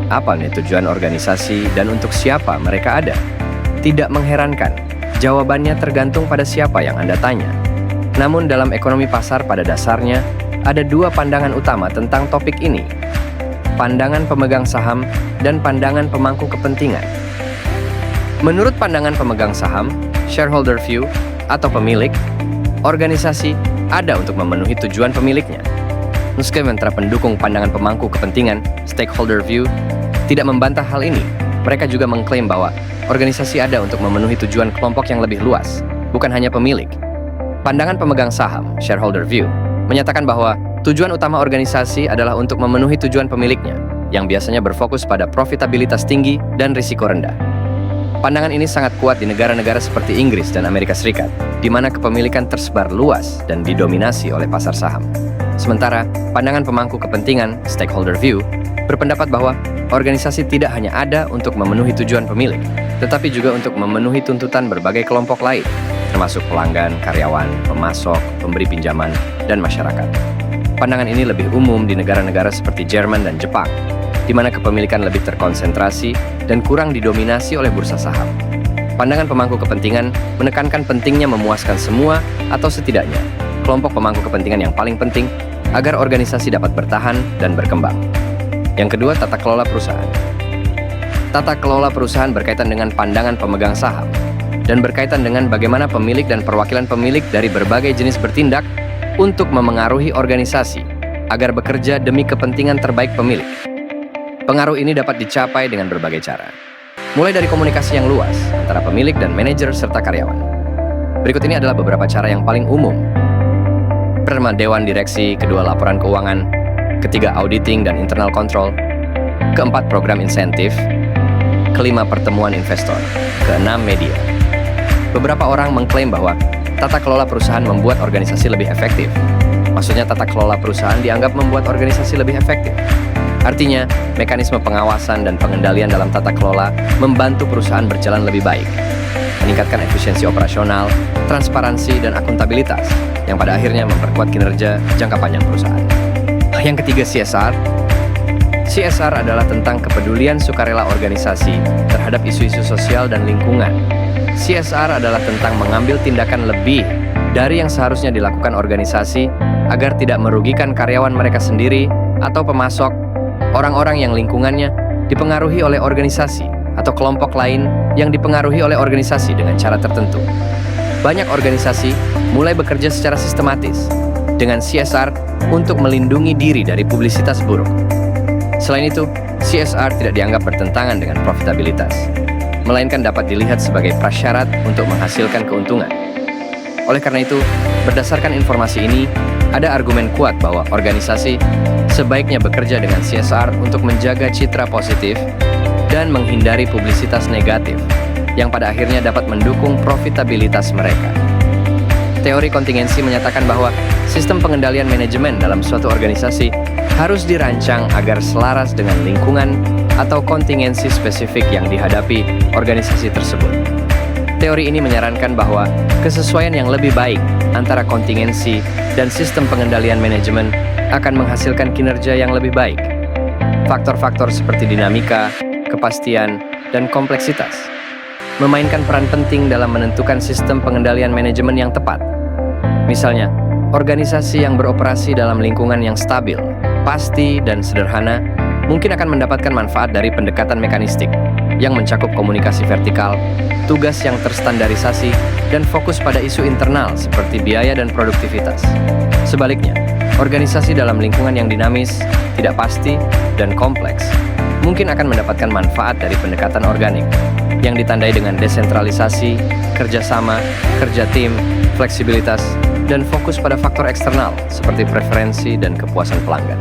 apa nih tujuan organisasi dan untuk siapa mereka ada? Tidak mengherankan, jawabannya tergantung pada siapa yang Anda tanya. Namun dalam ekonomi pasar pada dasarnya, ada dua pandangan utama tentang topik ini. Pandangan pemegang saham dan pandangan pemangku kepentingan. Menurut pandangan pemegang saham, shareholder view, atau pemilik, organisasi ada untuk memenuhi tujuan pemiliknya. Meski sementara pendukung pandangan pemangku kepentingan, stakeholder view, tidak membantah hal ini, mereka juga mengklaim bahwa organisasi ada untuk memenuhi tujuan kelompok yang lebih luas, bukan hanya pemilik. Pandangan pemegang saham, shareholder view, menyatakan bahwa tujuan utama organisasi adalah untuk memenuhi tujuan pemiliknya, yang biasanya berfokus pada profitabilitas tinggi dan risiko rendah. Pandangan ini sangat kuat di negara-negara seperti Inggris dan Amerika Serikat, di mana kepemilikan tersebar luas dan didominasi oleh pasar saham. Sementara, pandangan pemangku kepentingan, stakeholder view, berpendapat bahwa organisasi tidak hanya ada untuk memenuhi tujuan pemilik, tetapi juga untuk memenuhi tuntutan berbagai kelompok lain, termasuk pelanggan, karyawan, pemasok, pemberi pinjaman, dan masyarakat. Pandangan ini lebih umum di negara-negara seperti Jerman dan Jepang, di mana kepemilikan lebih terkonsentrasi dan kurang didominasi oleh bursa saham. Pandangan pemangku kepentingan menekankan pentingnya memuaskan semua atau setidaknya kelompok pemangku kepentingan yang paling penting agar organisasi dapat bertahan dan berkembang. Yang kedua, tata kelola perusahaan. Tata kelola perusahaan berkaitan dengan pandangan pemegang saham dan berkaitan dengan bagaimana pemilik dan perwakilan pemilik dari berbagai jenis bertindak untuk memengaruhi organisasi agar bekerja demi kepentingan terbaik pemilik. Pengaruh ini dapat dicapai dengan berbagai cara, mulai dari komunikasi yang luas antara pemilik dan manajer serta karyawan. Berikut ini adalah beberapa cara yang paling umum. Pertama, dewan direksi, kedua, laporan keuangan, ketiga, auditing dan internal control, keempat, program insentif, kelima, pertemuan investor, keenam, media. Beberapa orang mengklaim bahwa tata kelola perusahaan membuat organisasi lebih efektif. Maksudnya tata kelola perusahaan dianggap membuat organisasi lebih efektif. Artinya, mekanisme pengawasan dan pengendalian dalam tata kelola membantu perusahaan berjalan lebih baik, meningkatkan efisiensi operasional, transparansi, dan akuntabilitas, yang pada akhirnya memperkuat kinerja jangka panjang perusahaan. Yang ketiga, CSR. CSR adalah tentang kepedulian sukarela organisasi terhadap isu-isu sosial dan lingkungan. CSR adalah tentang mengambil tindakan lebih dari yang seharusnya dilakukan organisasi agar tidak merugikan karyawan mereka sendiri atau pemasok, orang-orang yang lingkungannya dipengaruhi oleh organisasi atau kelompok lain yang dipengaruhi oleh organisasi dengan cara tertentu. Banyak organisasi mulai bekerja secara sistematis dengan CSR untuk melindungi diri dari publisitas buruk. Selain itu, CSR tidak dianggap bertentangan dengan profitabilitas, melainkan dapat dilihat sebagai prasyarat untuk menghasilkan keuntungan. Oleh karena itu, berdasarkan informasi ini, ada argumen kuat bahwa organisasi sebaiknya bekerja dengan CSR untuk menjaga citra positif dan menghindari publisitas negatif yang pada akhirnya dapat mendukung profitabilitas mereka. Teori kontingensi menyatakan bahwa sistem pengendalian manajemen dalam suatu organisasi harus dirancang agar selaras dengan lingkungan atau kontingensi spesifik yang dihadapi organisasi tersebut. Teori ini menyarankan bahwa kesesuaian yang lebih baik antara kontingensi dan sistem pengendalian manajemen akan menghasilkan kinerja yang lebih baik. Faktor-faktor seperti dinamika, kepastian, dan kompleksitas memainkan peran penting dalam menentukan sistem pengendalian manajemen yang tepat. Misalnya, organisasi yang beroperasi dalam lingkungan yang stabil, pasti, dan sederhana mungkin akan mendapatkan manfaat dari pendekatan mekanistik yang mencakup komunikasi vertikal, tugas yang terstandarisasi, dan fokus pada isu internal seperti biaya dan produktivitas. Sebaliknya, organisasi dalam lingkungan yang dinamis, tidak pasti, dan kompleks mungkin akan mendapatkan manfaat dari pendekatan organik yang ditandai dengan desentralisasi, kerjasama, kerja tim, fleksibilitas, dan fokus pada faktor eksternal seperti preferensi dan kepuasan pelanggan.